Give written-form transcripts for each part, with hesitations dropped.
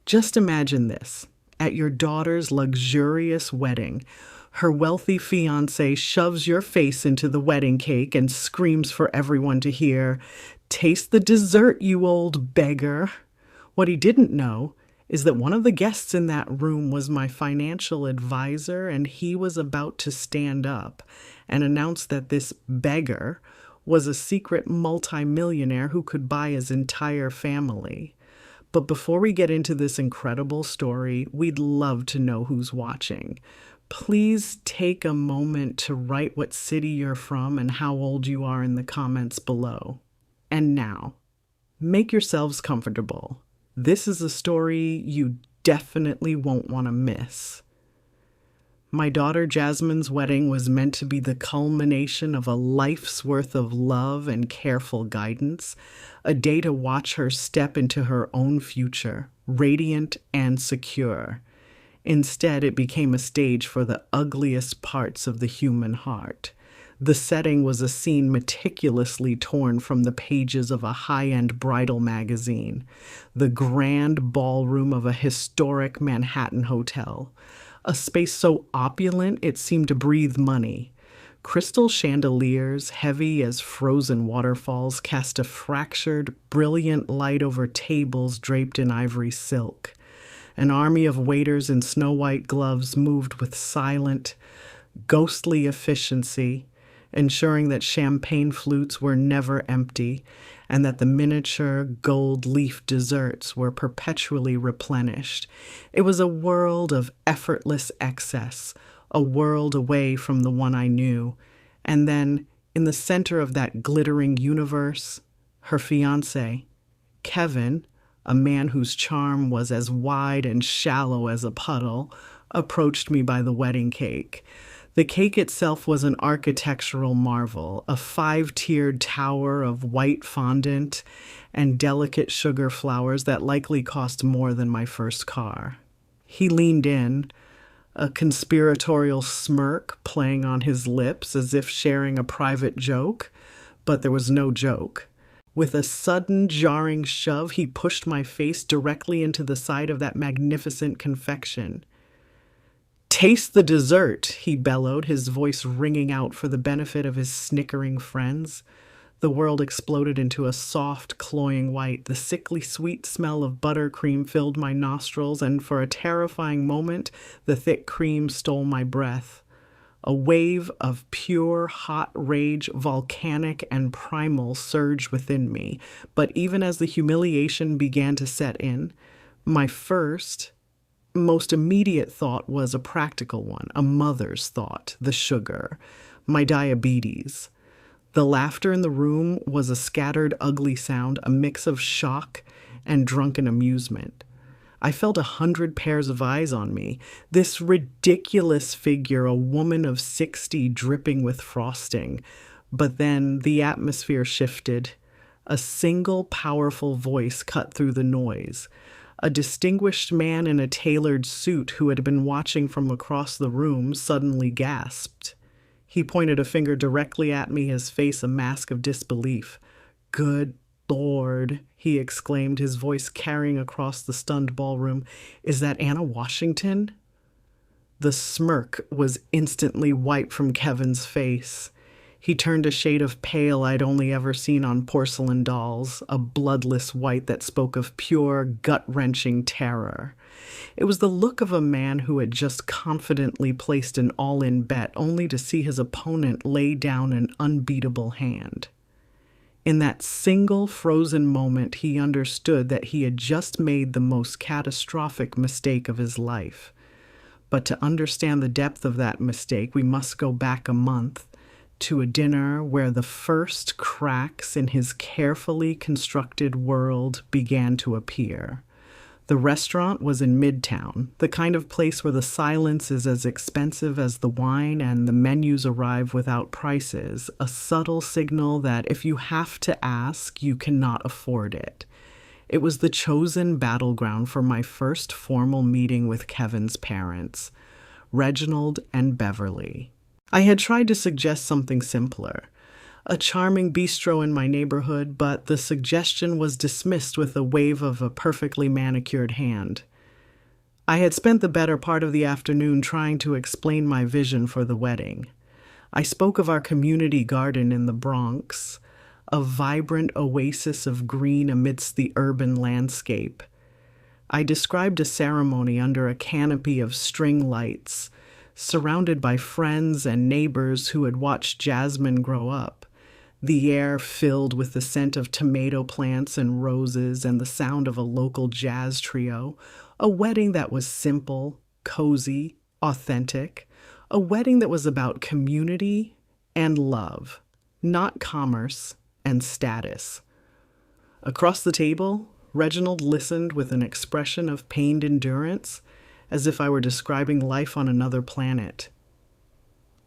Just imagine this. At your daughter's luxurious wedding, her wealthy fiancé shoves your face into the wedding cake and screams for everyone to hear, "Taste the dessert, you old beggar." What he didn't know is that one of the guests in that room was my financial advisor, and he was about to stand up and announce that this beggar was a secret multi-millionaire who could buy his entire family. But before we get into this incredible story, we'd love to know who's watching. Please take a moment to write what city you're from and how old you are in the comments below. And now, make yourselves comfortable. This is a story you definitely won't want to miss. My daughter Jasmine's wedding was meant to be the culmination of a life's worth of love and careful guidance, a day to watch her step into her own future, radiant and secure. Instead, it became a stage for the ugliest parts of the human heart. The setting was a scene meticulously torn from the pages of a high-end bridal magazine, the grand ballroom of a historic Manhattan hotel, a space so opulent it seemed to breathe money. Crystal chandeliers, heavy as frozen waterfalls, cast a fractured, brilliant light over tables draped in ivory silk. An army of waiters in snow-white gloves moved with silent, ghostly efficiency, ensuring that champagne flutes were never empty and that the miniature gold leaf desserts were perpetually replenished. It was a world of effortless excess, a world away from the one I knew. And then, in the center of that glittering universe, her fiancé, Kevin, a man whose charm was as wide and shallow as a puddle, approached me by the wedding cake. The cake itself was an architectural marvel, a 5-tiered tower of white fondant and delicate sugar flowers that likely cost more than my first car. He leaned in, a conspiratorial smirk playing on his lips as if sharing a private joke, but there was no joke. With a sudden, jarring shove, he pushed my face directly into the side of that magnificent confection. "Taste the dessert," he bellowed, his voice ringing out for the benefit of his snickering friends. The world exploded into a soft, cloying white. The sickly sweet smell of buttercream filled my nostrils, and for a terrifying moment, the thick cream stole my breath. A wave of pure, hot rage, volcanic and primal, surged within me. But even as the humiliation began to set in, my most immediate thought was a practical one, a mother's thought, the sugar, my diabetes. The laughter in the room was a scattered, ugly sound, a mix of shock and drunken amusement. I felt 100 pairs of eyes on me. This ridiculous figure, a woman of 60 dripping with frosting. But then the atmosphere shifted. A single powerful voice cut through the noise. A distinguished man in a tailored suit who had been watching from across the room suddenly gasped. He pointed a finger directly at me, his face a mask of disbelief. "Good Lord," he exclaimed, his voice carrying across the stunned ballroom. "Is that Anna Washington?" The smirk was instantly wiped from Kevin's face. He turned a shade of pale I'd only ever seen on porcelain dolls, a bloodless white that spoke of pure, gut-wrenching terror. It was the look of a man who had just confidently placed an all-in bet, only to see his opponent lay down an unbeatable hand. In that single frozen moment, he understood that he had just made the most catastrophic mistake of his life. But to understand the depth of that mistake, we must go back a month to a dinner where the first cracks in his carefully constructed world began to appear. The restaurant was in Midtown, the kind of place where the silence is as expensive as the wine and the menus arrive without prices, a subtle signal that if you have to ask, you cannot afford it. It was the chosen battleground for my first formal meeting with Kevin's parents, Reginald and Beverly. I had tried to suggest something simpler, a charming bistro in my neighborhood, but the suggestion was dismissed with a wave of a perfectly manicured hand. I had spent the better part of the afternoon trying to explain my vision for the wedding. I spoke of our community garden in the Bronx, a vibrant oasis of green amidst the urban landscape. I described a ceremony under a canopy of string lights, surrounded by friends and neighbors who had watched Jasmine grow up, the air filled with the scent of tomato plants and roses and the sound of a local jazz trio, a wedding that was simple, cozy, authentic, a wedding that was about community and love, not commerce and status. Across the table, Reginald listened with an expression of pained endurance, as if I were describing life on another planet.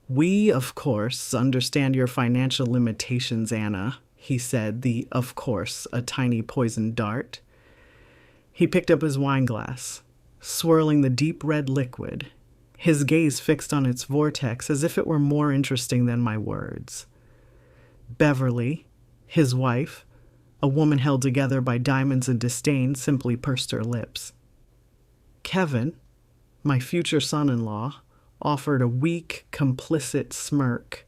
"We, of course, understand your financial limitations, Anna," he said, the "of course" a tiny poisoned dart. He picked up his wineglass, swirling the deep red liquid, his gaze fixed on its vortex as if it were more interesting than my words. Beverly, his wife, a woman held together by diamonds and disdain, simply pursed her lips. Kevin, my future son-in-law, offered a weak, complicit smirk.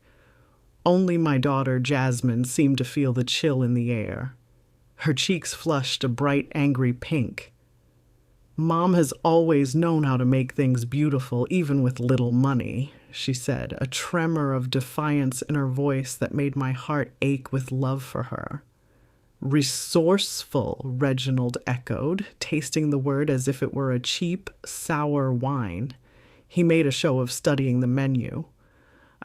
Only my daughter, Jasmine, seemed to feel the chill in the air. Her cheeks flushed a bright, angry pink. "Mom has always known how to make things beautiful, even with little money," she said, a tremor of defiance in her voice that made my heart ache with love for her. "Resourceful," Reginald echoed, tasting the word as if it were a cheap, sour wine. He made a show of studying the menu.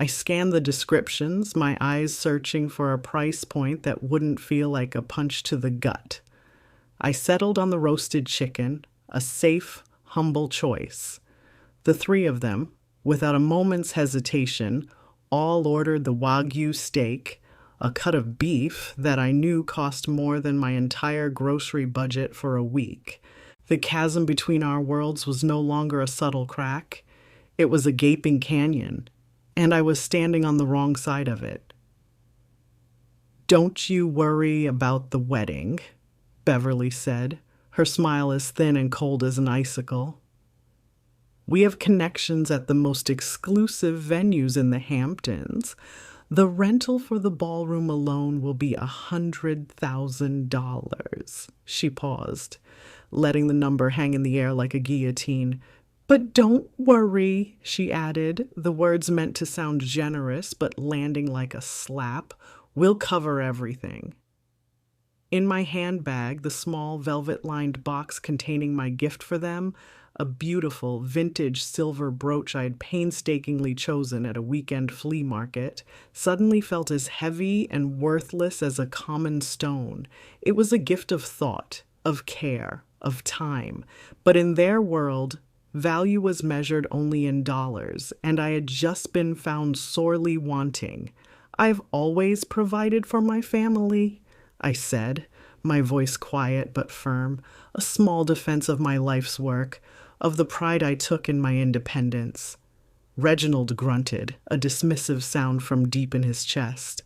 I scanned the descriptions, my eyes searching for a price point that wouldn't feel like a punch to the gut. I settled on the roasted chicken, a safe, humble choice. The three of them, without a moment's hesitation, all ordered the Wagyu steak, a cut of beef that I knew cost more than my entire grocery budget for a week. The chasm between our worlds was no longer a subtle crack. It was a gaping canyon, and I was standing on the wrong side of it. "Don't you worry about the wedding," Beverly said, her smile as thin and cold as an icicle. "We have connections at the most exclusive venues in the Hamptons. The rental for the ballroom alone will be $100,000. She paused, letting the number hang in the air like a guillotine. "But don't worry," she added, the words meant to sound generous but landing like a slap. "We'll cover everything." In my handbag, the small velvet-lined box containing my gift for them, a beautiful vintage silver brooch I had painstakingly chosen at a weekend flea market, suddenly felt as heavy and worthless as a common stone. It was a gift of thought, of care, of time. But in their world, value was measured only in dollars, and I had just been found sorely wanting. "I've always provided for my family," I said, my voice quiet but firm, a small defense of my life's work, of the pride I took in my independence. Reginald grunted, a dismissive sound from deep in his chest.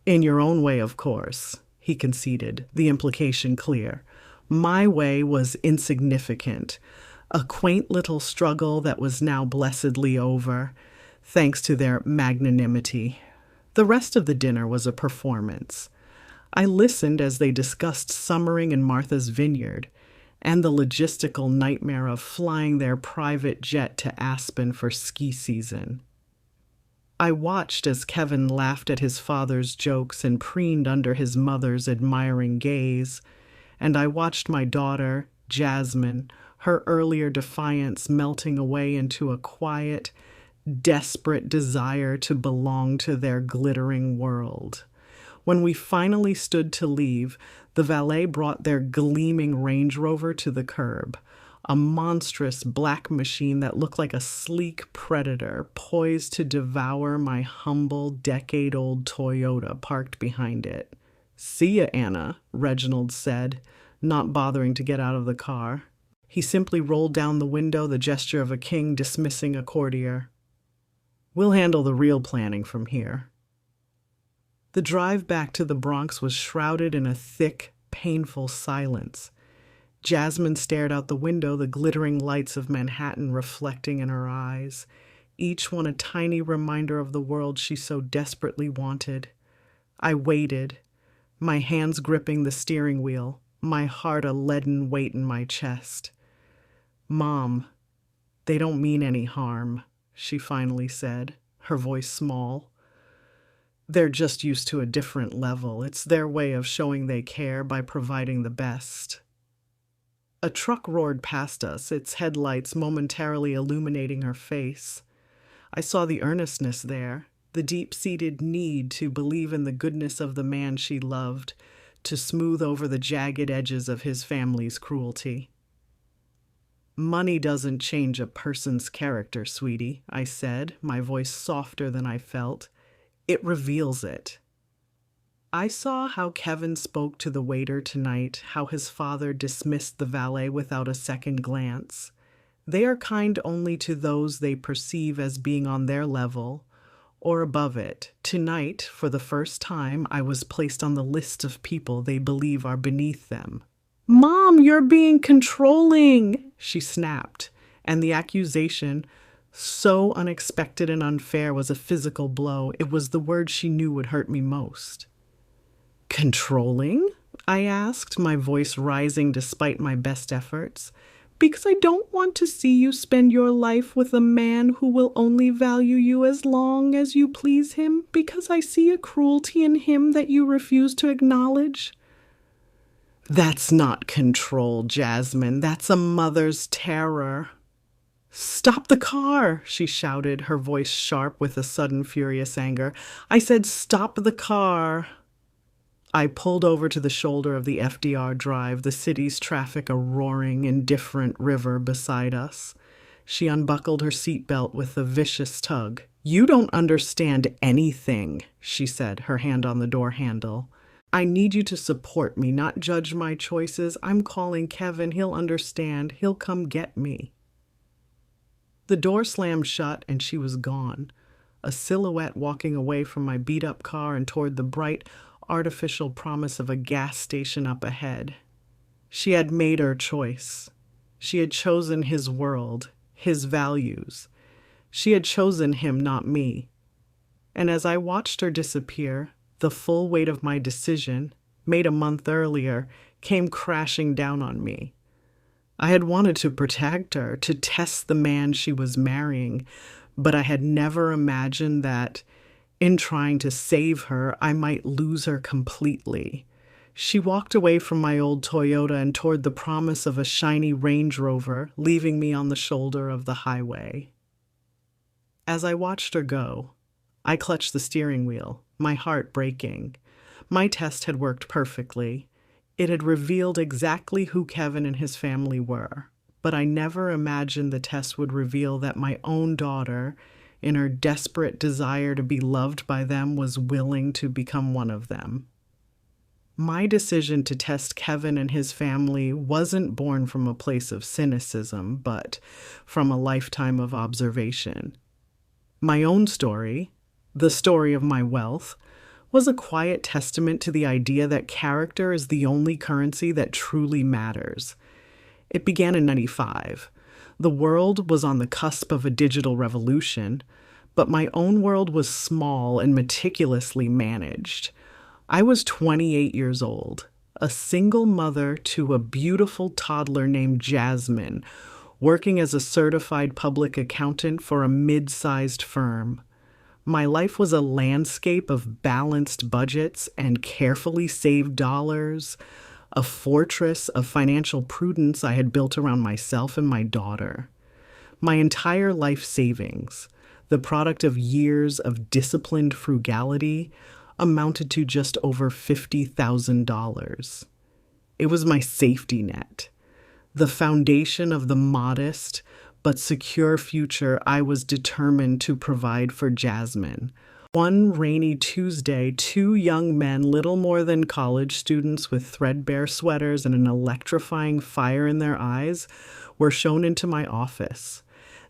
"In your own way, of course," he conceded, the implication clear. My way was insignificant, a quaint little struggle that was now blessedly over, thanks to their magnanimity. The rest of the dinner was a performance. I listened as they discussed summering in Martha's Vineyard and the logistical nightmare of flying their private jet to Aspen for ski season. I watched as Kevin laughed at his father's jokes and preened under his mother's admiring gaze, and I watched my daughter, Jasmine, her earlier defiance melting away into a quiet, desperate desire to belong to their glittering world. When we finally stood to leave, the valet brought their gleaming Range Rover to the curb, a monstrous black machine that looked like a sleek predator poised to devour my humble decade-old Toyota parked behind it. "See ya, Anna," Reginald said, not bothering to get out of the car. He simply rolled down the window, the gesture of a king dismissing a courtier. "We'll handle the real planning from here." The drive back to the Bronx was shrouded in a thick, painful silence. Jasmine stared out the window, the glittering lights of Manhattan reflecting in her eyes, each one a tiny reminder of the world she so desperately wanted. I waited, my hands gripping the steering wheel, my heart a leaden weight in my chest. "Mom, they don't mean any harm," she finally said, her voice small. "They're just used to a different level. It's their way of showing they care by providing the best." A truck roared past us, its headlights momentarily illuminating her face. I saw the earnestness there, the deep-seated need to believe in the goodness of the man she loved, to smooth over the jagged edges of his family's cruelty. "Money doesn't change a person's character, sweetie," I said, my voice softer than I felt. "It reveals it." I saw how Kevin spoke to the waiter tonight, how his father dismissed the valet without a second glance. They are kind only to those they perceive as being on their level or above it. Tonight, for the first time, I was placed on the list of people they believe are beneath them. "Mom, you're being controlling," she snapped, and the accusation, so unexpected and unfair, was a physical blow. It was the word she knew would hurt me most. "Controlling?" I asked, my voice rising despite my best efforts. "Because I don't want to see you spend your life with a man who will only value you as long as you please him, because I see a cruelty in him that you refuse to acknowledge." "That's not control, Jasmine. That's a mother's terror." "Stop the car," she shouted, her voice sharp with a sudden furious anger. "I said stop the car." I pulled over to the shoulder of the FDR Drive, the city's traffic a roaring, indifferent river beside us. She unbuckled her seatbelt with a vicious tug. "You don't understand anything," she said, her hand on the door handle. "I need you to support me, not judge my choices. I'm calling Kevin. He'll understand. He'll come get me." The door slammed shut and she was gone, a silhouette walking away from my beat-up car and toward the bright, artificial promise of a gas station up ahead. She had made her choice. She had chosen his world, his values. She had chosen him, not me. And as I watched her disappear, the full weight of my decision, made a month earlier, came crashing down on me. I had wanted to protect her, to test the man she was marrying, but I had never imagined that in trying to save her, I might lose her completely. She walked away from my old Toyota and toward the promise of a shiny Range Rover, leaving me on the shoulder of the highway. As I watched her go, I clutched the steering wheel, my heart breaking. My test had worked perfectly. It had revealed exactly who Kevin and his family were, but I never imagined the test would reveal that my own daughter, in her desperate desire to be loved by them, was willing to become one of them. My decision to test Kevin and his family wasn't born from a place of cynicism, but from a lifetime of observation. My own story, the story of my wealth, was a quiet testament to the idea that character is the only currency that truly matters. It began in '95. The world was on the cusp of a digital revolution, but my own world was small and meticulously managed. I was 28 years old, a single mother to a beautiful toddler named Jasmine, working as a certified public accountant for a mid-sized firm. My life was a landscape of balanced budgets and carefully saved dollars, a fortress of financial prudence I had built around myself and my daughter. My entire life savings, the product of years of disciplined frugality, amounted to just over $50,000. It was my safety net, the foundation of the modest but secure future I was determined to provide for Jasmine. One rainy Tuesday, two young men, little more than college students with threadbare sweaters and an electrifying fire in their eyes, were shown into my office.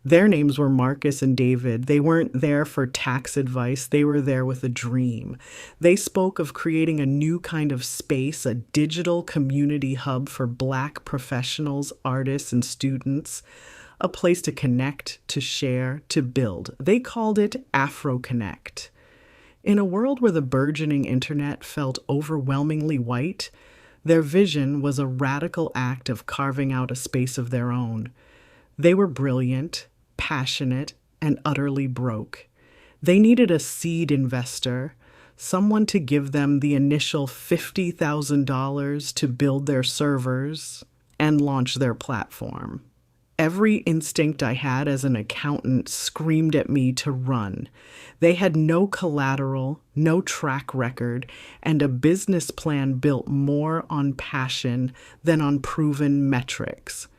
Their names were Marcus and David. They weren't there for tax advice, they were there with a dream. They spoke of creating a new kind of space, a digital community hub for Black professionals, artists, and students, a place to connect, to share, to build. They called it Afro Connect. In a world where the burgeoning internet felt overwhelmingly white, their vision was a radical act of carving out a space of their own. They were brilliant, passionate, and utterly broke. They needed a seed investor, someone to give them the initial $50,000 to build their servers and launch their platform. Every instinct I had as an accountant screamed at me to run. They had no collateral, no track record, and a business plan built more on passion than on proven metrics.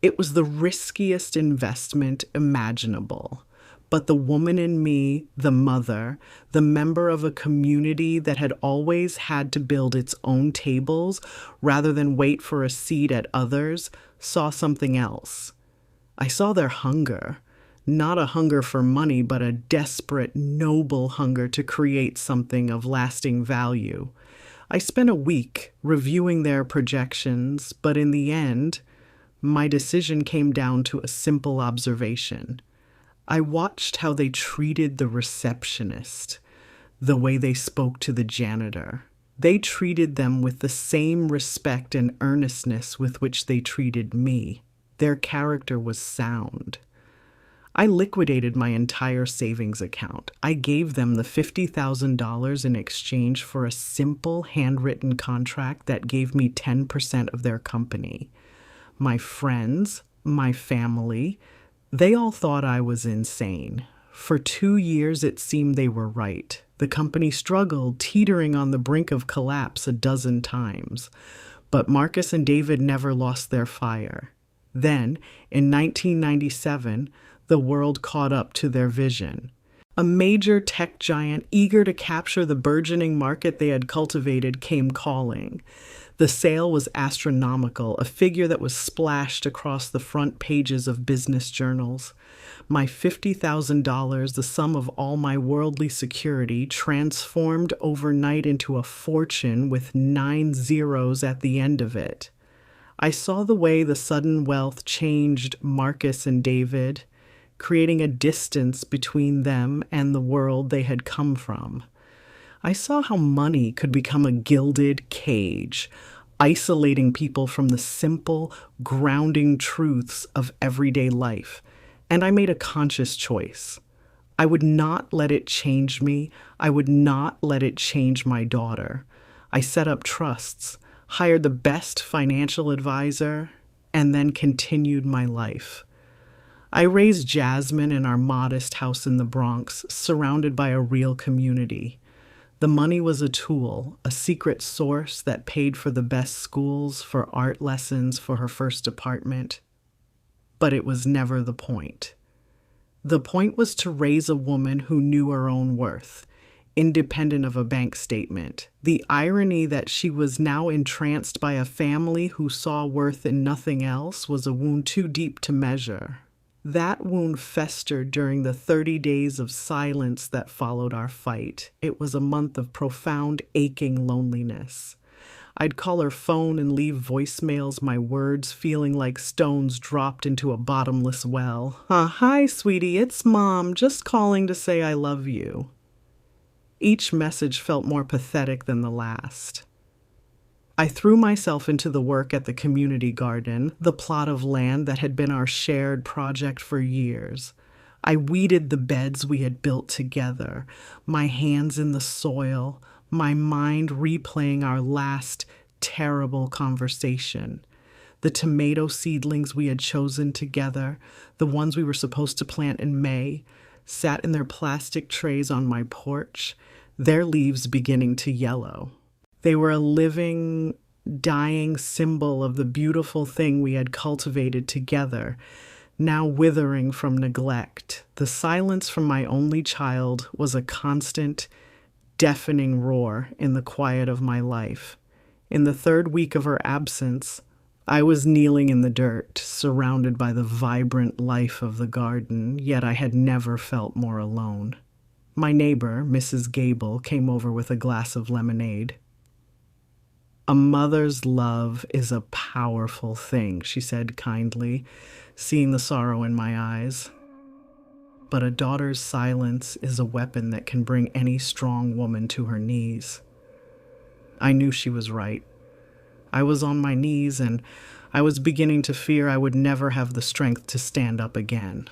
It was the riskiest investment imaginable. But the woman in me, the mother, the member of a community that had always had to build its own tables rather than wait for a seat at others, saw something else. I saw their hunger, not a hunger for money, but a desperate, noble hunger to create something of lasting value. I spent a week reviewing their projections, but in the end, my decision came down to a simple observation. I watched how they treated the receptionist, the way they spoke to the janitor. They treated them with the same respect and earnestness with which they treated me. Their character was sound. I liquidated my entire savings account. I gave them the $50,000 in exchange for a simple handwritten contract that gave me 10% of their company. My friends, my family, they all thought I was insane. For 2 years, it seemed they were right. The company struggled, teetering on the brink of collapse a dozen times. But Marcus and David never lost their fire. Then, in 1997, the world caught up to their vision. A major tech giant eager to capture the burgeoning market they had cultivated came calling. The sale was astronomical, a figure that was splashed across the front pages of business journals. My $50,000, the sum of all my worldly security, transformed overnight into a fortune with 9 zeros at the end of it. I saw the way the sudden wealth changed Marcus and David, creating a distance between them and the world they had come from. I saw how money could become a gilded cage, isolating people from the simple, grounding truths of everyday life. And I made a conscious choice. I would not let it change me. I would not let it change my daughter. I set up trusts, hired the best financial advisor, and then continued my life. I raised Jasmine in our modest house in the Bronx, surrounded by a real community. The money was a tool, a secret source that paid for the best schools, for art lessons, for her first apartment. But it was never the point. The point was to raise a woman who knew her own worth, independent of a bank statement. The irony that she was now entranced by a family who saw worth in nothing else was a wound too deep to measure. That wound festered during the 30 days of silence that followed our fight. It was a month of profound, aching loneliness. I'd call her phone and leave voicemails, my words feeling like stones dropped into a bottomless well. Hi, sweetie, it's Mom, just calling to say I love you. Each message felt more pathetic than the last. I threw myself into the work at the community garden, the plot of land that had been our shared project for years. I weeded the beds we had built together, my hands in the soil, my mind replaying our last terrible conversation. The tomato seedlings we had chosen together, the ones we were supposed to plant in May, sat in their plastic trays on my porch, their leaves beginning to yellow. They were a living, dying symbol of the beautiful thing we had cultivated together, now withering from neglect. The silence from my only child was a constant, deafening roar in the quiet of my life. In the third week of her absence, I was kneeling in the dirt, surrounded by the vibrant life of the garden, yet I had never felt more alone. My neighbor, Mrs. Gable, came over with a glass of lemonade. "A mother's love is a powerful thing," she said kindly, seeing the sorrow in my eyes. "But a daughter's silence is a weapon that can bring any strong woman to her knees." I knew she was right. I was on my knees, and I was beginning to fear I would never have the strength to stand up again.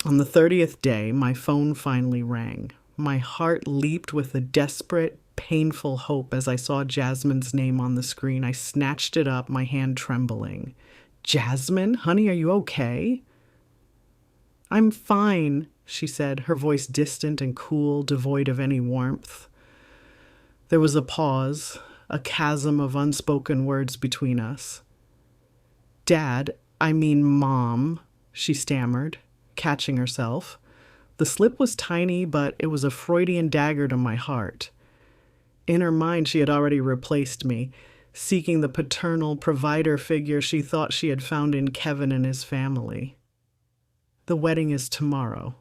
On the 30th day, my phone finally rang. My heart leaped with a desperate, painful hope as I saw Jasmine's name on the screen. I snatched it up, my hand trembling. "Jasmine, honey, are you okay?" "I'm fine," she said, her voice distant and cool, devoid of any warmth. There was a pause, a chasm of unspoken words between us. Mom," she stammered, catching herself. The slip was tiny, but it was a Freudian dagger to my heart. In her mind, she had already replaced me, seeking the paternal provider figure she thought she had found in Kevin and his family. "The wedding is tomorrow."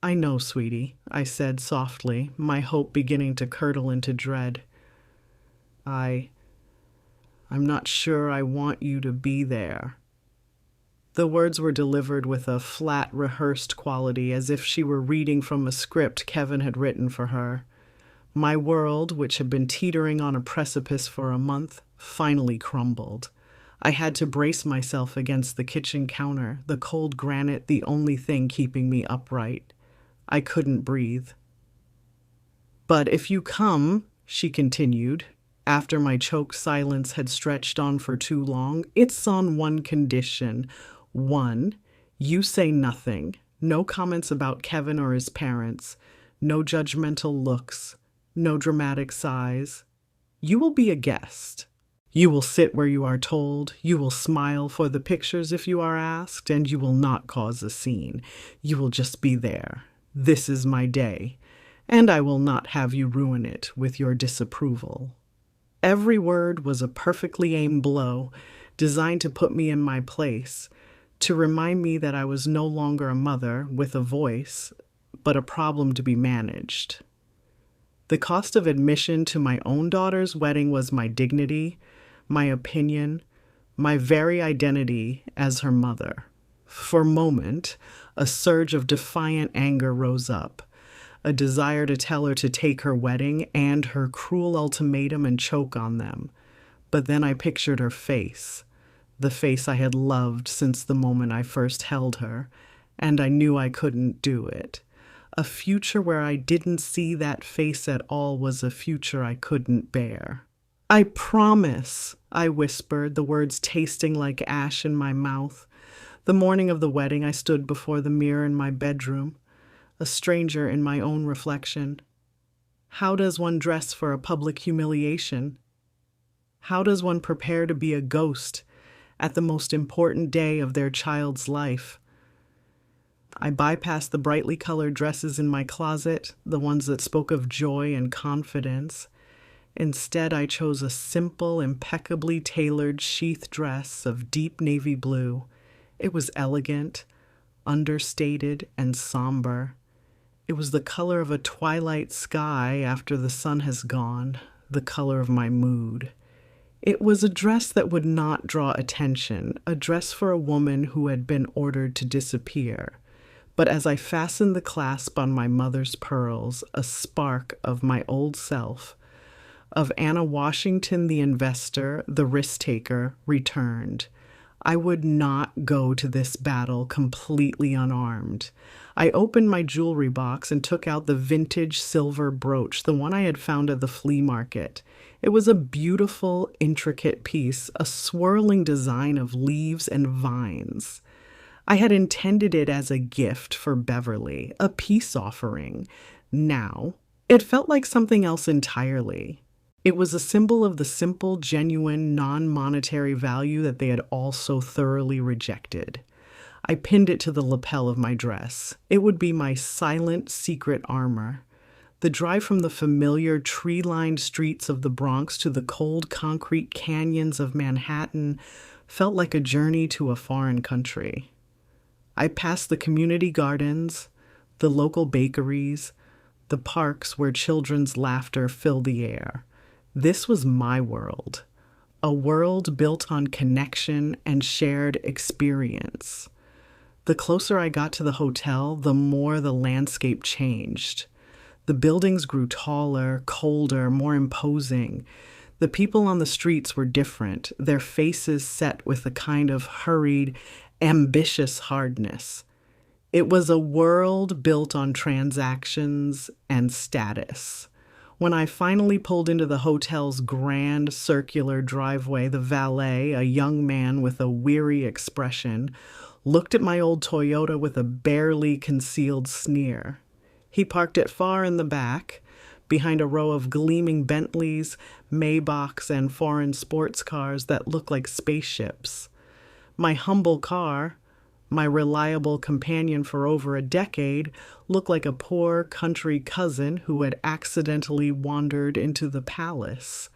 "I know, sweetie," I said softly, my hope beginning to curdle into dread. I'm not sure I want you to be there." The words were delivered with a flat, rehearsed quality, as if she were reading from a script Kevin had written for her. My world, which had been teetering on a precipice for a month, finally crumbled. I had to brace myself against the kitchen counter, the cold granite the only thing keeping me upright. I couldn't breathe. "But if you come," she continued, after my choked silence had stretched on for too long, "it's on one condition. One, you say nothing. No comments about Kevin or his parents. No judgmental looks. No dramatic sighs. You will be a guest. You will sit where you are told. You will smile for the pictures if you are asked, and you will not cause a scene. You will just be there. This is my day, and I will not have you ruin it with your disapproval." Every word was a perfectly aimed blow, designed to put me in my place, to remind me that I was no longer a mother with a voice, but a problem to be managed. The cost of admission to my own daughter's wedding was my dignity, my opinion, my very identity as her mother. For a moment, a surge of defiant anger rose up, a desire to tell her to take her wedding and her cruel ultimatum and choke on them. But then I pictured her face, the face I had loved since the moment I first held her, and I knew I couldn't do it. A future where I didn't see that face at all was a future I couldn't bear. "I promise," I whispered, the words tasting like ash in my mouth. The morning of the wedding, I stood before the mirror in my bedroom, a stranger in my own reflection. How does one dress for a public humiliation? How does one prepare to be a ghost at the most important day of their child's life? I bypassed the brightly colored dresses in my closet, the ones that spoke of joy and confidence. Instead, I chose a simple, impeccably tailored sheath dress of deep navy blue. It was elegant, understated, and somber. It was the color of a twilight sky after the sun has gone, the color of my mood. It was a dress that would not draw attention, a dress for a woman who had been ordered to disappear. But as I fastened the clasp on my mother's pearls, a spark of my old self, of Anna Washington, the investor, the risk-taker, returned. I would not go to this battle completely unarmed. I opened my jewelry box and took out the vintage silver brooch, the one I had found at the flea market. It was a beautiful, intricate piece, a swirling design of leaves and vines. I had intended it as a gift for Beverly, a peace offering. Now, it felt like something else entirely. It was a symbol of the simple, genuine, non-monetary value that they had all so thoroughly rejected. I pinned it to the lapel of my dress. It would be my silent, secret armor. The drive from the familiar tree-lined streets of the Bronx to the cold concrete canyons of Manhattan felt like a journey to a foreign country. I passed the community gardens, the local bakeries, the parks where children's laughter filled the air. This was my world, a world built on connection and shared experience. The closer I got to the hotel, the more the landscape changed. The buildings grew taller, colder, more imposing. The people on the streets were different, their faces set with a kind of hurried, ambitious hardness. It was a world built on transactions and status. When I finally pulled into the hotel's grand circular driveway, the valet, a young man with a weary expression, looked at my old Toyota with a barely concealed sneer. He parked it far in the back, behind a row of gleaming Bentleys, Maybachs, and foreign sports cars that looked like spaceships. My humble car, my reliable companion for over a decade, looked like a poor country cousin who had accidentally wandered into the palace.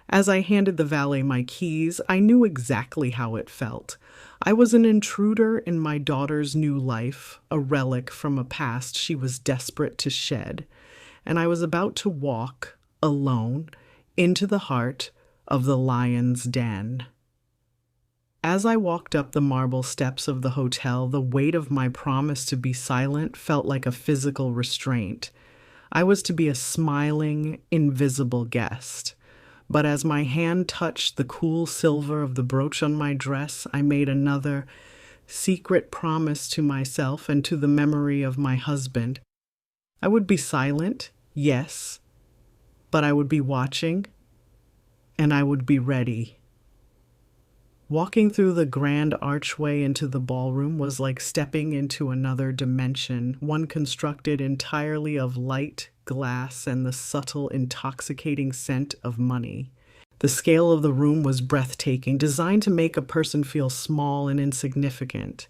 As I handed the valet my keys, I knew exactly how it felt. I was an intruder in my daughter's new life, a relic from a past she was desperate to shed, and I was about to walk, alone, into the heart of the lion's den. As I walked up the marble steps of the hotel, the weight of my promise to be silent felt like a physical restraint. I was to be a smiling, invisible guest. But as my hand touched the cool silver of the brooch on my dress, I made another secret promise to myself and to the memory of my husband. I would be silent, yes, but I would be watching, and I would be ready. Walking through the grand archway into the ballroom was like stepping into another dimension, one constructed entirely of light, glass, and the subtle, intoxicating scent of money. The scale of the room was breathtaking, designed to make a person feel small and insignificant.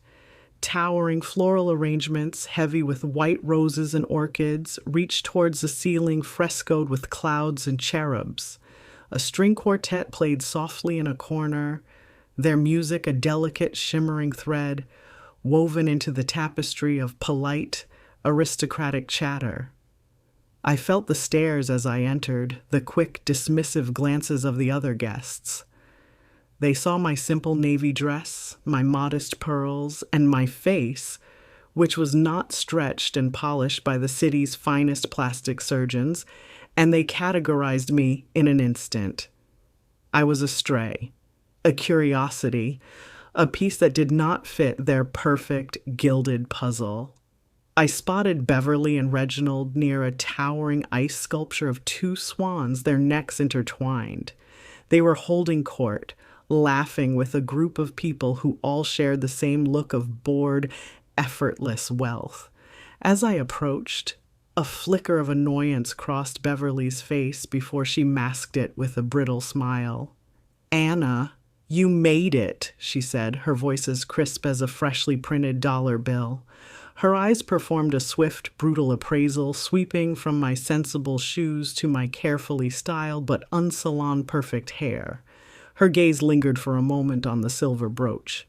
Towering floral arrangements, heavy with white roses and orchids, reached towards the ceiling frescoed with clouds and cherubs. A string quartet played softly in a corner, their music a delicate, shimmering thread, woven into the tapestry of polite, aristocratic chatter. I felt the stares as I entered, the quick, dismissive glances of the other guests. They saw my simple navy dress, my modest pearls, and my face, which was not stretched and polished by the city's finest plastic surgeons, and they categorized me in an instant. I was a stray, a curiosity, a piece that did not fit their perfect, gilded puzzle. I spotted Beverly and Reginald near a towering ice sculpture of two swans, their necks intertwined. They were holding court, laughing with a group of people who all shared the same look of bored, effortless wealth. As I approached, a flicker of annoyance crossed Beverly's face before she masked it with a brittle smile. "Anna, you made it," she said, her voice as crisp as a freshly printed dollar bill. Her eyes performed a swift, brutal appraisal, sweeping from my sensible shoes to my carefully styled but unsalon-perfect hair. Her gaze lingered for a moment on the silver brooch.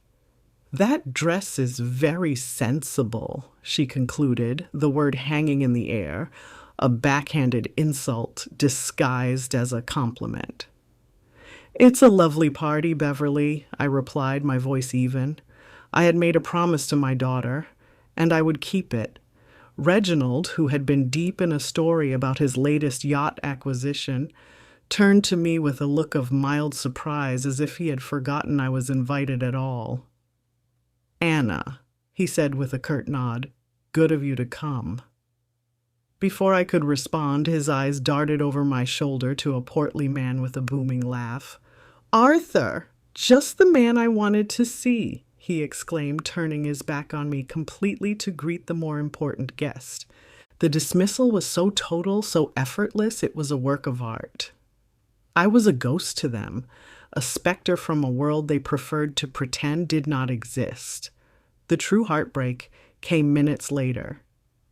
"That dress is very sensible," she concluded, the word hanging in the air, a backhanded insult disguised as a compliment. "It's a lovely party, Beverly," I replied, my voice even. I had made a promise to my daughter, and I would keep it. Reginald, who had been deep in a story about his latest yacht acquisition, turned to me with a look of mild surprise as if he had forgotten I was invited at all. "Anna," he said with a curt nod, "good of you to come." Before I could respond, his eyes darted over my shoulder to a portly man with a booming laugh. "Arthur, just the man I wanted to see," he exclaimed, turning his back on me completely to greet the more important guest. The dismissal was so total, so effortless, it was a work of art. I was a ghost to them, a specter from a world they preferred to pretend did not exist. The true heartbreak came minutes later.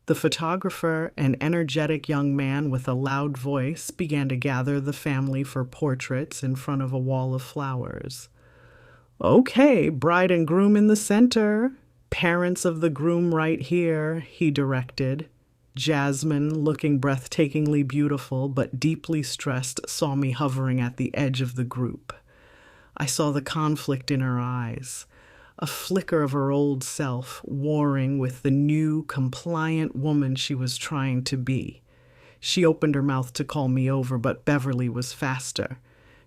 The photographer, an energetic young man with a loud voice, began to gather the family for portraits in front of a wall of flowers. "Okay, bride and groom in the center. Parents of the groom right here," he directed. Jasmine, looking breathtakingly beautiful but deeply stressed, saw me hovering at the edge of the group. I saw the conflict in her eyes, a flicker of her old self warring with the new, compliant woman she was trying to be. She opened her mouth to call me over, but Beverly was faster.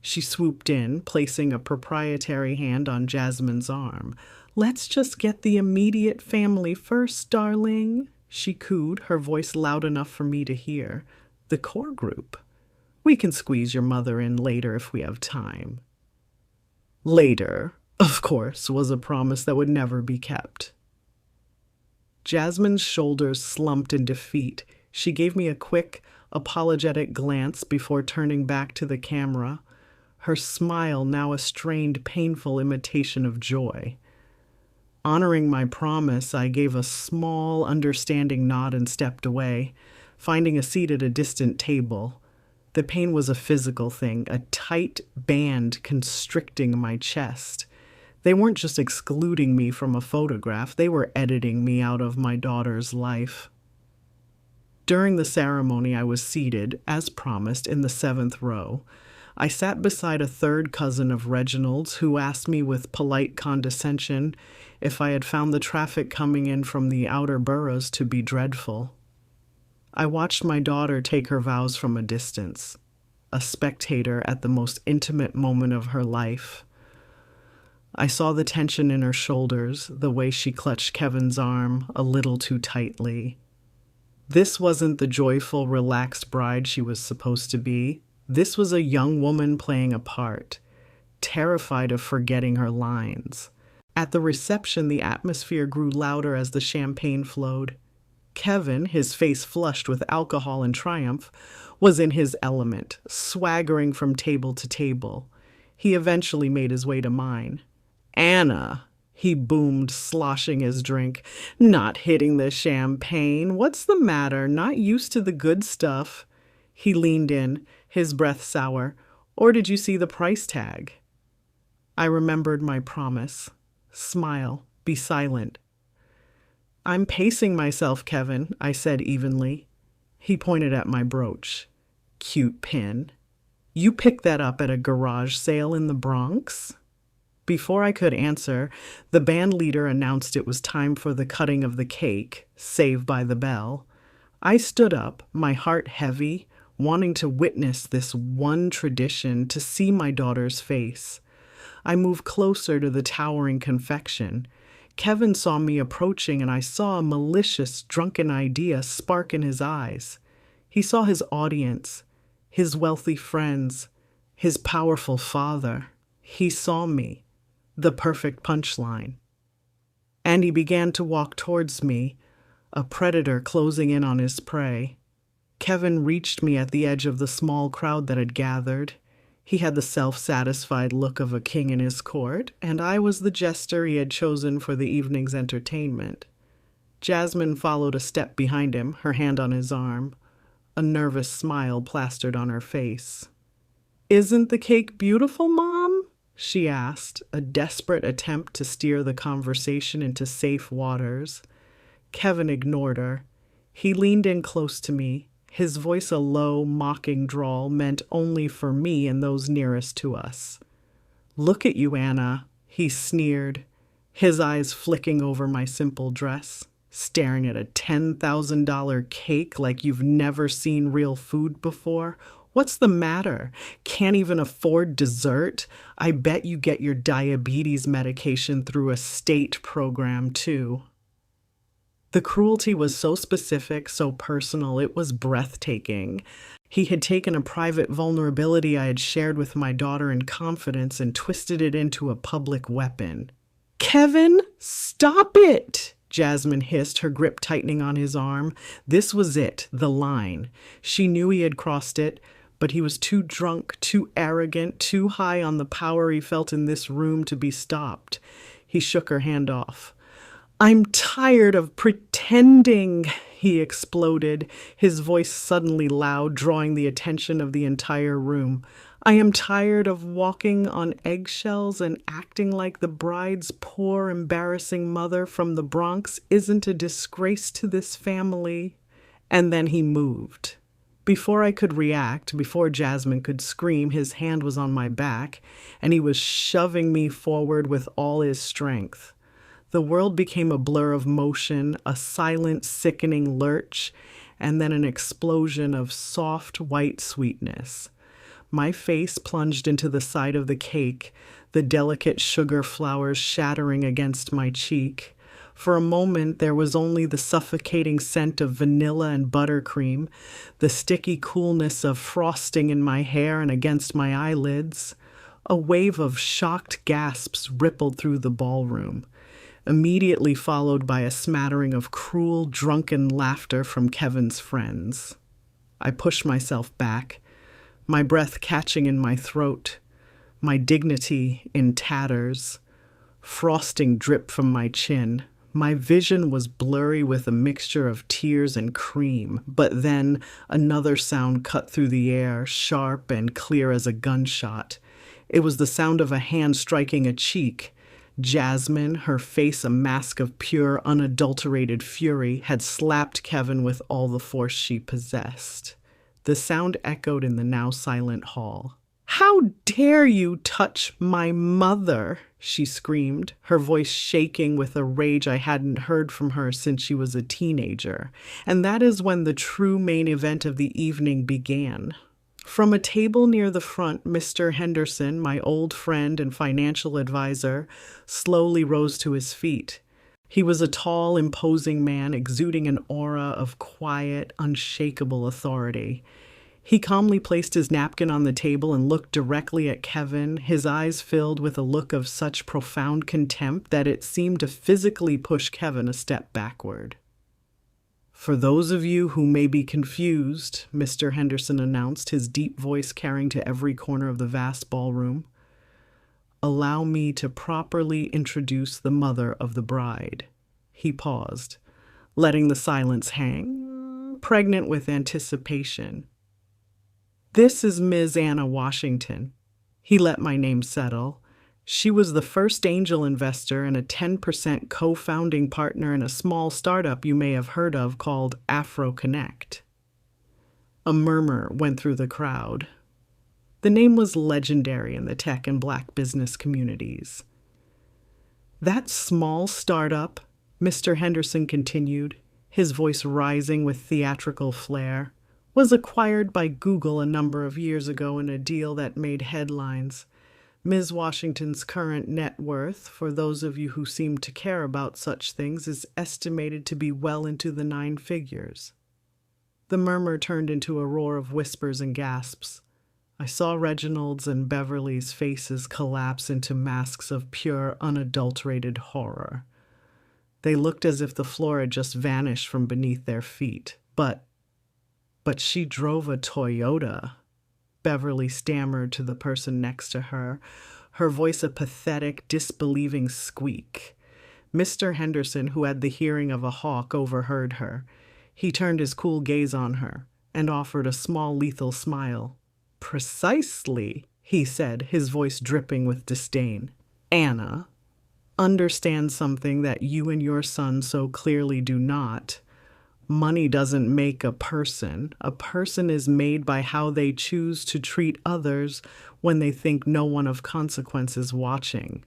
She swooped in, placing a proprietary hand on Jasmine's arm. "Let's just get the immediate family first, darling," she cooed, her voice loud enough for me to hear. "The core group. We can squeeze your mother in later if we have time." Later, of course, was a promise that would never be kept. Jasmine's shoulders slumped in defeat. She gave me a quick, apologetic glance before turning back to the camera, her smile now a strained, painful imitation of joy. Honoring my promise, I gave a small, understanding nod and stepped away, finding a seat at a distant table. The pain was a physical thing, a tight band constricting my chest. They weren't just excluding me from a photograph, they were editing me out of my daughter's life. During the ceremony, I was seated, as promised, in the 7th row. I sat beside a third cousin of Reginald's who asked me with polite condescension if I had found the traffic coming in from the outer boroughs to be dreadful. I watched my daughter take her vows from a distance, a spectator at the most intimate moment of her life. I saw the tension in her shoulders, the way she clutched Kevin's arm a little too tightly. This wasn't the joyful, relaxed bride she was supposed to be. This was a young woman playing a part, terrified of forgetting her lines. At the reception, the atmosphere grew louder as the champagne flowed. Kevin, his face flushed with alcohol and triumph, was in his element, swaggering from table to table. He eventually made his way to mine. "Anna," he boomed, sloshing his drink, "not hitting the champagne. What's the matter? Not used to the good stuff?" He leaned in, his breath sour. "Or did you see the price tag?" I remembered my promise. Smile, be silent. "I'm pacing myself, Kevin," I said evenly. He pointed at my brooch. "Cute pin. You picked that up at a garage sale in the Bronx?" Before I could answer, the band leader announced it was time for the cutting of the cake, Saved by the Bell. I stood up, my heart heavy, wanting to witness this one tradition, to see my daughter's face. I moved closer to the towering confection. Kevin saw me approaching, and I saw a malicious, drunken idea spark in his eyes. He saw his audience, his wealthy friends, his powerful father. He saw me, the perfect punchline. And he began to walk towards me, a predator closing in on his prey. Kevin reached me at the edge of the small crowd that had gathered. He had the self-satisfied look of a king in his court, and I was the jester he had chosen for the evening's entertainment. Jasmine followed a step behind him, her hand on his arm, a nervous smile plastered on her face. "Isn't the cake beautiful, Mom?" she asked, a desperate attempt to steer the conversation into safe waters. Kevin ignored her. He leaned in close to me, his voice a low, mocking drawl meant only for me and those nearest to us. "Look at you, Anna," he sneered, his eyes flicking over my simple dress, staring at a $10,000 cake like you've never seen real food before. What's the matter? Can't even afford dessert? I bet you get your diabetes medication through a state program, too. The cruelty was so specific, so personal, it was breathtaking. He had taken a private vulnerability I had shared with my daughter in confidence and twisted it into a public weapon. "Kevin, stop it!" Jasmine hissed, her grip tightening on his arm. This was it, the line. She knew he had crossed it, but he was too drunk, too arrogant, too high on the power he felt in this room to be stopped. He shook her hand off. "I'm tired of pretending," he exploded, his voice suddenly loud, drawing the attention of the entire room. I am tired of walking on eggshells and acting like the bride's poor, embarrassing mother from the Bronx isn't a disgrace to this family. And then he moved. Before I could react, before Jasmine could scream, his hand was on my back, and he was shoving me forward with all his strength. The world became a blur of motion, a silent, sickening lurch, and then an explosion of soft, white sweetness. My face plunged into the side of the cake, the delicate sugar flowers shattering against my cheek. For a moment, there was only the suffocating scent of vanilla and buttercream, the sticky coolness of frosting in my hair and against my eyelids. A wave of shocked gasps rippled through the ballroom, immediately followed by a smattering of cruel, drunken laughter from Kevin's friends. I pushed myself back, my breath catching in my throat, my dignity in tatters. Frosting dripped from my chin. My vision was blurry with a mixture of tears and cream, but then another sound cut through the air, sharp and clear as a gunshot. It was the sound of a hand striking a cheek. Jasmine, her face a mask of pure, unadulterated fury, had slapped Kevin with all the force she possessed. The sound echoed in the now silent hall. "How dare you touch my mother?" she screamed, her voice shaking with a rage I hadn't heard from her since she was a teenager. And that is when the true main event of the evening began. From a table near the front, Mr. Henderson, my old friend and financial advisor, slowly rose to his feet. He was a tall, imposing man, exuding an aura of quiet, unshakable authority. He calmly placed his napkin on the table and looked directly at Kevin, his eyes filled with a look of such profound contempt that it seemed to physically push Kevin a step backward. "For those of you who may be confused," Mr. Henderson announced, his deep voice carrying to every corner of the vast ballroom, "allow me to properly introduce the mother of the bride." He paused, letting the silence hang, pregnant with anticipation. "This is Ms. Anna Washington." He let my name settle. She was the first angel investor and a 10% co-founding partner in a small startup you may have heard of called Afro Connect. A murmur went through the crowd. The name was legendary in the tech and black business communities. "That small startup," Mr. Henderson continued, his voice rising with theatrical flair, "was acquired by Google a number of years ago in a deal that made headlines. Ms. Washington's current net worth, for those of you who seem to care about such things, is estimated to be well into the 9 figures. The murmur turned into a roar of whispers and gasps. I saw Reginald's and Beverly's faces collapse into masks of pure, unadulterated horror. They looked as if the floor had just vanished from beneath their feet. But she drove a Toyota," Beverly stammered to the person next to her, her voice a pathetic, disbelieving squeak. Mr. Henderson, who had the hearing of a hawk, overheard her. He turned his cool gaze on her and offered a small, lethal smile. "Precisely," he said, his voice dripping with disdain. "Anna, understand something that you and your son so clearly do not. Money doesn't make a person. A person is made by how they choose to treat others when they think no one of consequence is watching."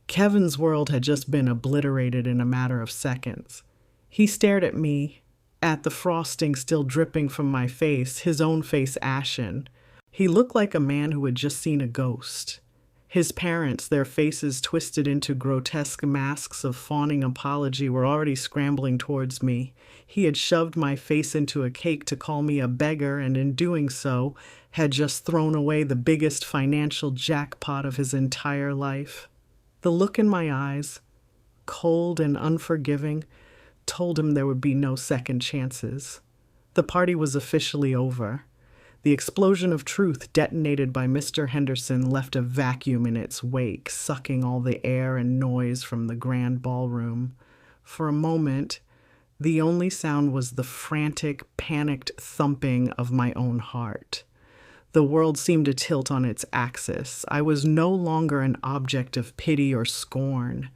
Kevin's world had just been obliterated in a matter of seconds. He stared at me, at the frosting still dripping from my face, his own face ashen. He looked like a man who had just seen a ghost. His parents, their faces twisted into grotesque masks of fawning apology, were already scrambling towards me. He had shoved my face into a cake to call me a beggar, and in doing so, had just thrown away the biggest financial jackpot of his entire life. The look in my eyes, cold and unforgiving, told him there would be no second chances. The party was officially over. The explosion of truth detonated by Mr. Henderson left a vacuum in its wake, sucking all the air and noise from the grand ballroom. For a moment, The only sound was the frantic, panicked thumping of my own heart. The world seemed to tilt on its axis. I was no longer an object of pity or scorn.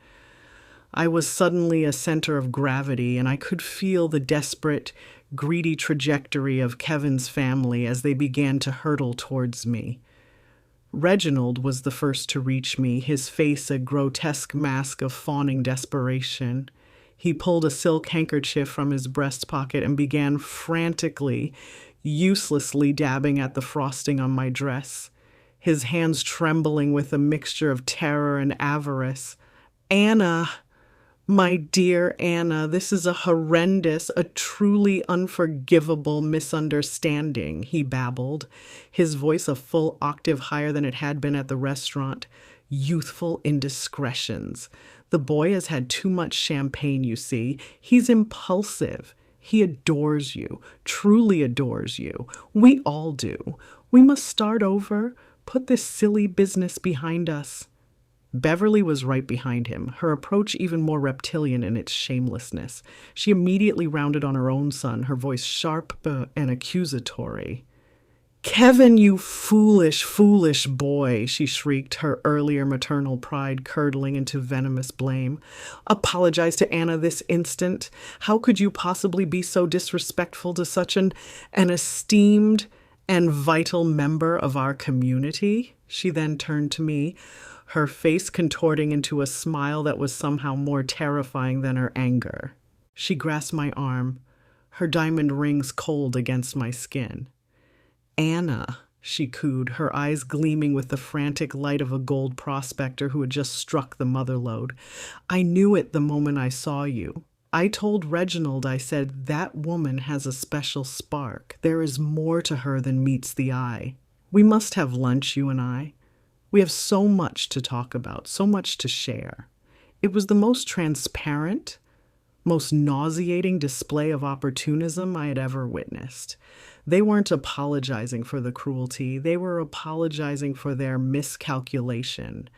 I was suddenly a center of gravity, and I could feel the desperate, greedy trajectory of Kevin's family as they began to hurtle towards me. Reginald was the first to reach me, his face a grotesque mask of fawning desperation. He pulled a silk handkerchief from his breast pocket and began frantically, uselessly dabbing at the frosting on my dress, his hands trembling with a mixture of terror and avarice. "Anna, my dear Anna, this is a horrendous, a truly unforgivable misunderstanding," he babbled, his voice a full octave higher than it had been at the restaurant. "Youthful indiscretions. The boy has had too much champagne, you see. He's impulsive. He adores you, truly adores you. We all do. We must start over, put this silly business behind us." Beverly was right behind him, her approach even more reptilian in its shamelessness. She immediately rounded on her own son, her voice sharp and accusatory. "Kevin, you foolish, foolish boy," she shrieked, her earlier maternal pride curdling into venomous blame. "Apologize to Anna this instant. How could you possibly be so disrespectful to such an esteemed and vital member of our community?" She then turned to me, her face contorting into a smile that was somehow more terrifying than her anger. She grasped my arm, her diamond rings cold against my skin. "Anna," she cooed, her eyes gleaming with the frantic light of a gold prospector who had just struck the mother lode. "I knew it the moment I saw you. I told Reginald, I said, that woman has a special spark. There is more to her than meets the eye. We must have lunch, you and I. We have so much to talk about, so much to share." It was the most transparent, most nauseating display of opportunism I had ever witnessed. They weren't apologizing for the cruelty. They were apologizing for their miscalculation.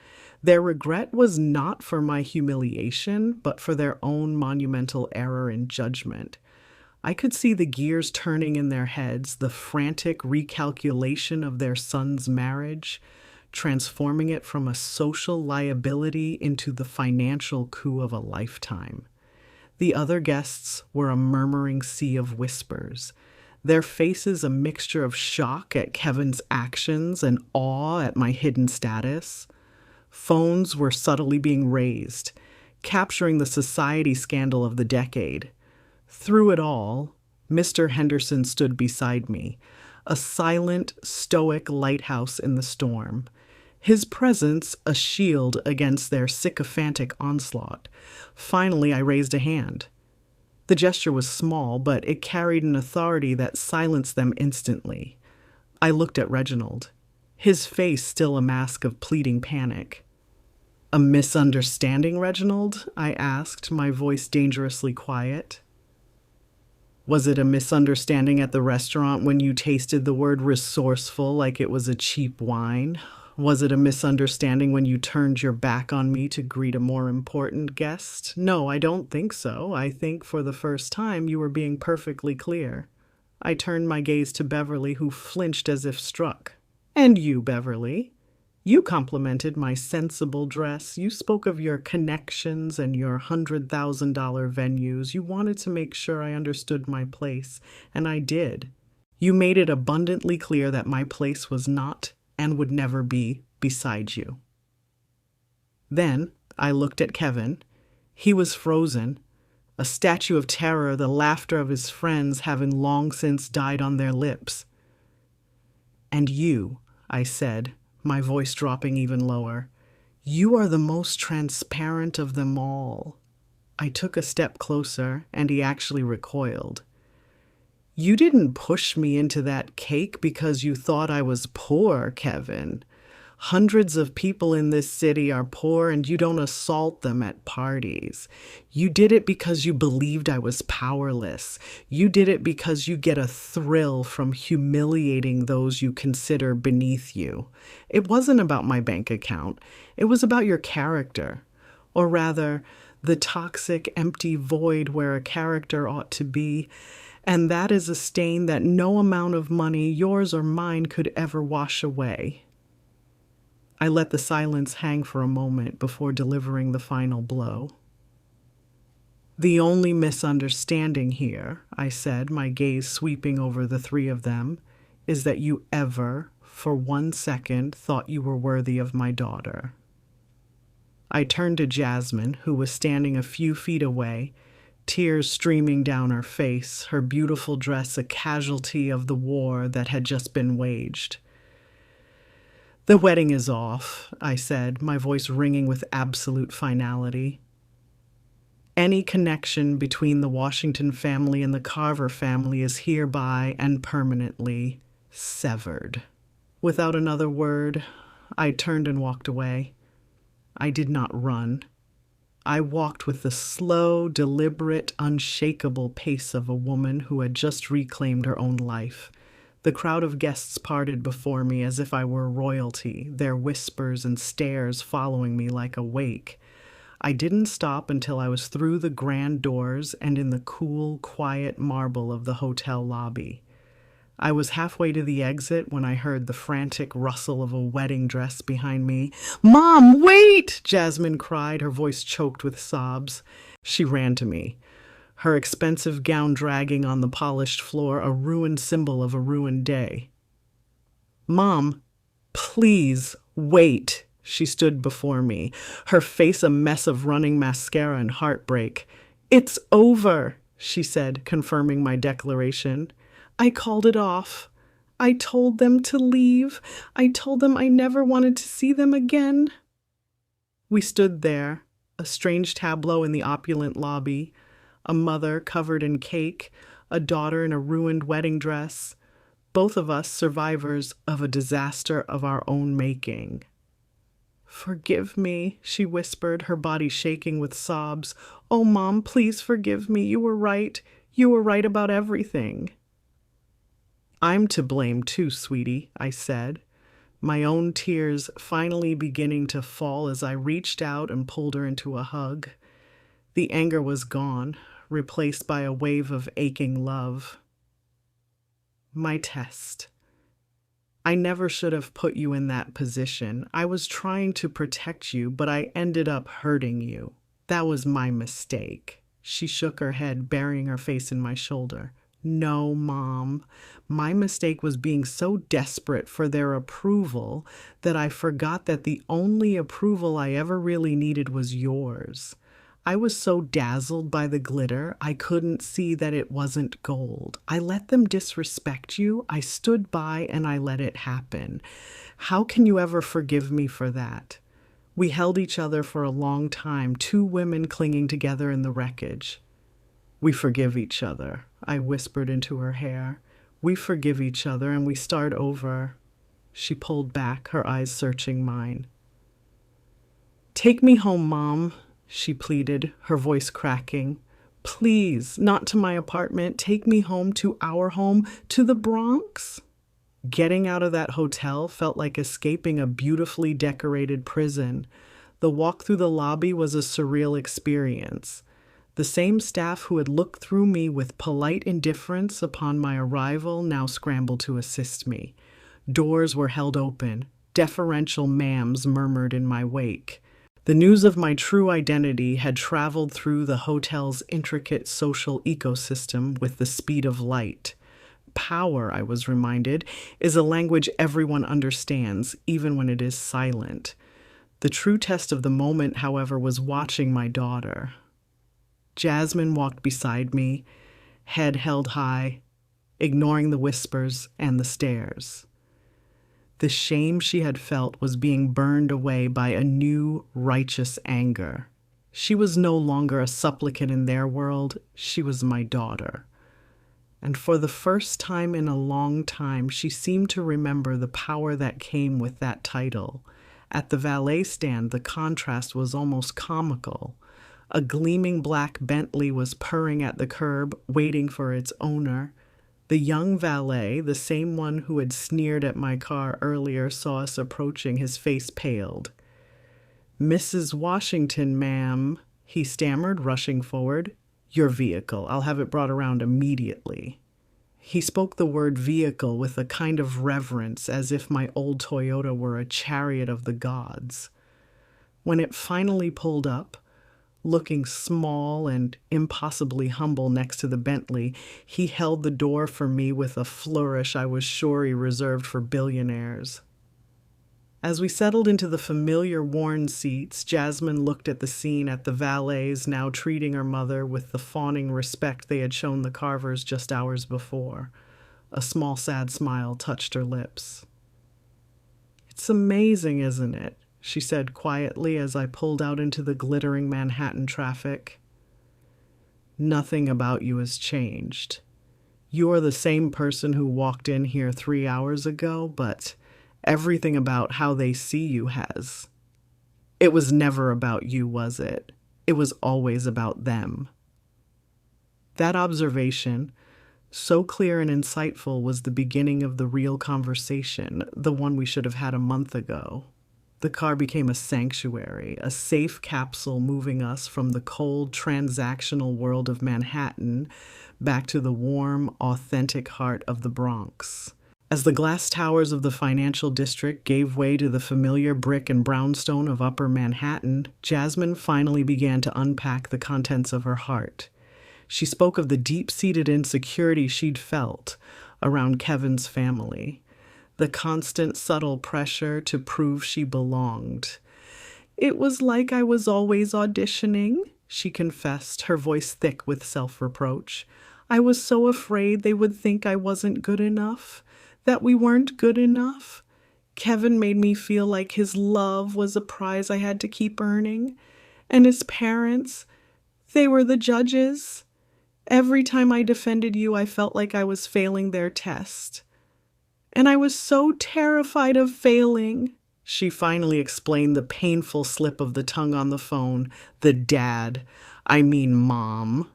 Their regret was not for my humiliation, but for their own monumental error in judgment. I could see the gears turning in their heads, the frantic recalculation of their son's marriage, transforming it from a social liability into the financial coup of a lifetime. The other guests were a murmuring sea of whispers, their faces a mixture of shock at Kevin's actions and awe at my hidden status. Phones were subtly being raised, capturing the society scandal of the decade. Through it all, Mr. Henderson stood beside me, a silent, stoic lighthouse in the storm. His presence a shield against their sycophantic onslaught. Finally, I raised a hand. The gesture was small, but it carried an authority that silenced them instantly. I looked at Reginald, his face still a mask of pleading panic. "A misunderstanding, Reginald?" I asked, my voice dangerously quiet. "Was it a misunderstanding at the restaurant when you tasted the word resourceful like it was a cheap wine? Was it a misunderstanding when you turned your back on me to greet a more important guest? No, I don't think so. I think for the first time you were being perfectly clear." I turned my gaze to Beverly, who flinched as if struck. "And you, Beverly? You complimented my sensible dress. You spoke of your connections and your $100,000 venues. You wanted to make sure I understood my place, and I did. You made it abundantly clear that my place was not and would never be beside you." Then I looked at Kevin. He was frozen, a statue of terror, the laughter of his friends having long since died on their lips. "And you," I said, my voice dropping even lower, "you are the most transparent of them all." I took a step closer, and he actually recoiled. "You didn't push me into that cake because you thought I was poor, Kevin. Hundreds of people in this city are poor, and you don't assault them at parties. You did it because you believed I was powerless. You did it because you get a thrill from humiliating those you consider beneath you. It wasn't about my bank account. It was about your character. Or rather, the toxic, empty void where a character ought to be, and that is a stain that no amount of money, yours or mine, could ever wash away. I let the silence hang for a moment before delivering the final blow. The only misunderstanding here, I said, my gaze sweeping over the three of them, is that you ever, for 1 second, thought you were worthy of my daughter. I turned to Jasmine, who was standing a few feet away, tears streaming down her face, her beautiful dress a casualty of the war that had just been waged. The wedding is off, I said, my voice ringing with absolute finality. Any connection between the Washington family and the Carver family is hereby and permanently severed. Without another word, I turned and walked away. I did not run. I walked with the slow, deliberate, unshakable pace of a woman who had just reclaimed her own life. The crowd of guests parted before me as if I were royalty, their whispers and stares following me like a wake. I didn't stop until I was through the grand doors and in the cool, quiet marble of the hotel lobby. I was halfway to the exit when I heard the frantic rustle of a wedding dress behind me. "Mom, wait!" Jasmine cried, her voice choked with sobs. She ran to me, her expensive gown dragging on the polished floor, a ruined symbol of a ruined day. "Mom, please wait." She stood before me, her face a mess of running mascara and heartbreak. "It's over," she said, confirming my declaration. "I called it off. I told them to leave. I told them I never wanted to see them again." We stood there, a strange tableau in the opulent lobby, a mother covered in cake, a daughter in a ruined wedding dress, both of us survivors of a disaster of our own making. "Forgive me," she whispered, her body shaking with sobs. "Oh, Mom, please forgive me. You were right. You were right about everything." "I'm to blame too, sweetie," I said, my own tears finally beginning to fall as I reached out and pulled her into a hug. The anger was gone, replaced by a wave of aching love. "My test. I never should have put you in that position. I was trying to protect you, but I ended up hurting you. That was my mistake." She shook her head, burying her face in my shoulder. "No, Mom. My mistake was being so desperate for their approval that I forgot that the only approval I ever really needed was yours. I was so dazzled by the glitter, I couldn't see that it wasn't gold. I let them disrespect you. I stood by and I let it happen. How can you ever forgive me for that? We held each other for a long time, two women clinging together in the wreckage. We forgive each other," I whispered into her hair. "We forgive each other and we start over." She pulled back, her eyes searching mine. "Take me home, Mom," she pleaded, her voice cracking. "Please, not to my apartment. Take me home, to our home, to the Bronx." Getting out of that hotel felt like escaping a beautifully decorated prison. The walk through the lobby was a surreal experience. The same staff who had looked through me with polite indifference upon my arrival now scrambled to assist me. Doors were held open. Deferential ma'ams murmured in my wake. The news of my true identity had traveled through the hotel's intricate social ecosystem with the speed of light. Power, I was reminded, is a language everyone understands, even when it is silent. The true test of the moment, however, was watching my daughter. Jasmine walked beside me, head held high, ignoring the whispers and the stares. The shame she had felt was being burned away by a new, righteous anger. She was no longer a supplicant in their world. She was my daughter. And for the first time in a long time, she seemed to remember the power that came with that title. At the valet stand, the contrast was almost comical. A gleaming black Bentley was purring at the curb, waiting for its owner. The young valet, the same one who had sneered at my car earlier, saw us approaching. His face paled. "Mrs. Washington, ma'am," he stammered, rushing forward. Your vehicle. I'll have it brought around immediately. He spoke the word vehicle with a kind of reverence, as if my old Toyota were a chariot of the gods. When it finally pulled up, looking small and impossibly humble next to the Bentley, he held the door for me with a flourish I was sure he reserved for billionaires. As we settled into the familiar worn seats, Jasmine looked at the scene at the valets now treating her mother with the fawning respect they had shown the Carvers just hours before. A small, sad smile touched her lips. It's amazing, isn't it? She said quietly as I pulled out into the glittering Manhattan traffic. Nothing about you has changed. You are the same person who walked in here 3 hours ago, but everything about how they see you has. It was never about you, was it? It was always about them. That observation, so clear and insightful, was the beginning of the real conversation, the one we should have had a month ago. The car became a sanctuary, a safe capsule moving us from the cold, transactional world of Manhattan back to the warm, authentic heart of the Bronx. As the glass towers of the financial district gave way to the familiar brick and brownstone of Upper Manhattan, Jasmine finally began to unpack the contents of her heart. She spoke of the deep-seated insecurity she'd felt around Kevin's family, the constant, subtle pressure to prove she belonged. It was like I was always auditioning, she confessed, her voice thick with self-reproach. I was so afraid they would think I wasn't good enough, that we weren't good enough. Kevin made me feel like his love was a prize I had to keep earning. And his parents, they were the judges. Every time I defended you, I felt like I was failing their test. And I was so terrified of failing. She finally explained the painful slip of the tongue on the phone. The dad, I mean mom.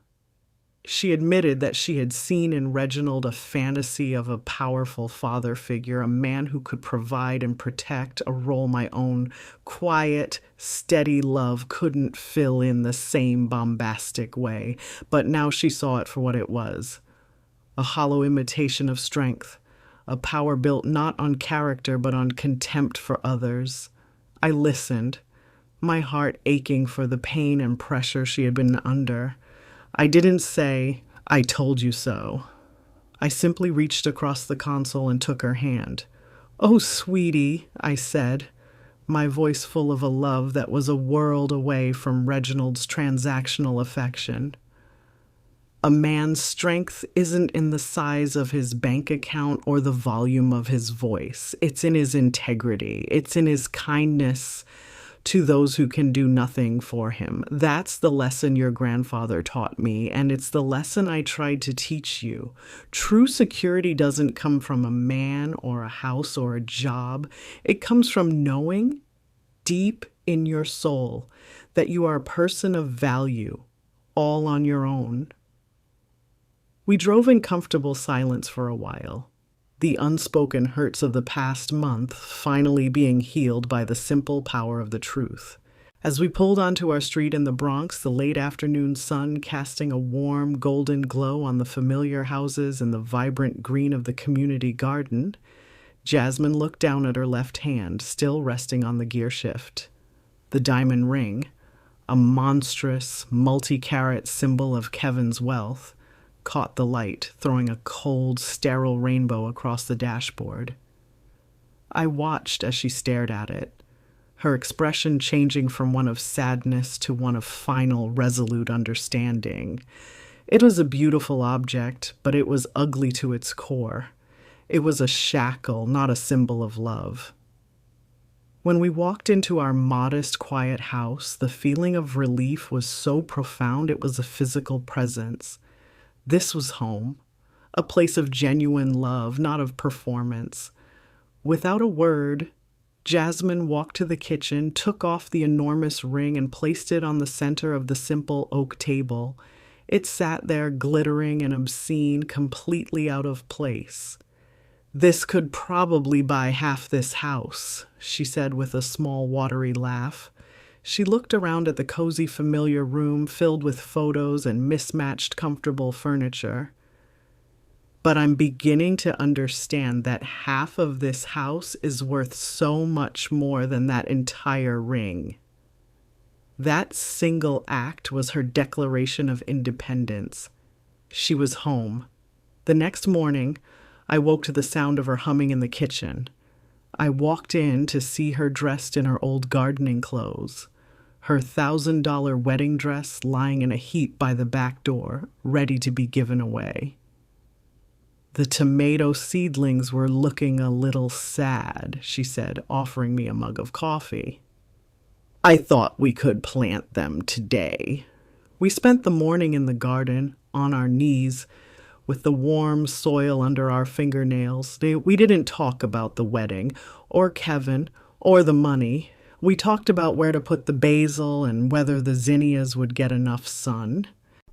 She admitted that she had seen in Reginald a fantasy of a powerful father figure, a man who could provide and protect, a role my own quiet, steady love couldn't fill in the same bombastic way. But now she saw it for what it was, a hollow imitation of strength, a power built not on character but on contempt for others. I listened, my heart aching for the pain and pressure she had been under. I didn't say, I told you so. I simply reached across the console and took her hand. Oh, sweetie, I said, my voice full of a love that was a world away from Reginald's transactional affection. A man's strength isn't in the size of his bank account or the volume of his voice. It's in his integrity. It's in his kindness to those who can do nothing for him. That's the lesson your grandfather taught me, and it's the lesson I tried to teach you. True security doesn't come from a man or a house or a job. It comes from knowing deep in your soul that you are a person of value, all on your own. We drove in comfortable silence for a while, the unspoken hurts of the past month finally being healed by the simple power of the truth. As we pulled onto our street in the Bronx, the late afternoon sun casting a warm, golden glow on the familiar houses and the vibrant green of the community garden, Jasmine looked down at her left hand, still resting on the gear shift. The diamond ring, a monstrous, multi-carat symbol of Kevin's wealth, caught the light, throwing a cold, sterile rainbow across the dashboard. I watched as she stared at it, her expression changing from one of sadness to one of final, resolute understanding. It was a beautiful object, but it was ugly to its core. It was a shackle, not a symbol of love. When we walked into our modest, quiet house, the feeling of relief was so profound it was a physical presence. This was home, a place of genuine love, not of performance. Without a word, Jasmine walked to the kitchen, took off the enormous ring, and placed it on the center of the simple oak table. It sat there glittering and obscene, completely out of place. "This could probably buy half this house," she said with a small, watery laugh. She looked around at the cozy, familiar room filled with photos and mismatched, comfortable furniture. But I'm beginning to understand that half of this house is worth so much more than that entire ring. That single act was her declaration of independence. She was home. The next morning, I woke to the sound of her humming in the kitchen. I walked in to see her dressed in her old gardening clothes, her $1,000 wedding dress lying in a heap by the back door, ready to be given away. The tomato seedlings were looking a little sad, she said, offering me a mug of coffee. I thought we could plant them today. We spent the morning in the garden, on our knees, with the warm soil under our fingernails. We didn't talk about the wedding, or Kevin, or the money. We talked about where to put the basil and whether the zinnias would get enough sun.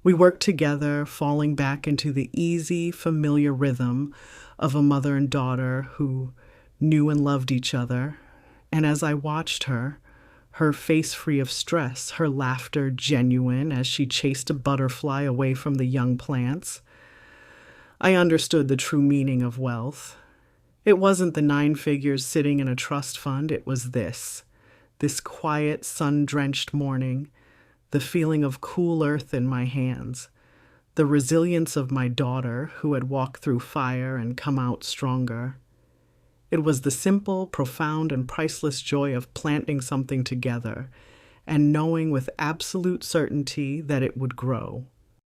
We worked together, falling back into the easy, familiar rhythm of a mother and daughter who knew and loved each other. And as I watched her face free of stress, her laughter genuine as she chased a butterfly away from the young plants, I understood the true meaning of wealth. It wasn't the 9 figures sitting in a trust fund, it was this quiet, sun-drenched morning, the feeling of cool earth in my hands, the resilience of my daughter who had walked through fire and come out stronger. It was the simple, profound, and priceless joy of planting something together and knowing with absolute certainty that it would grow.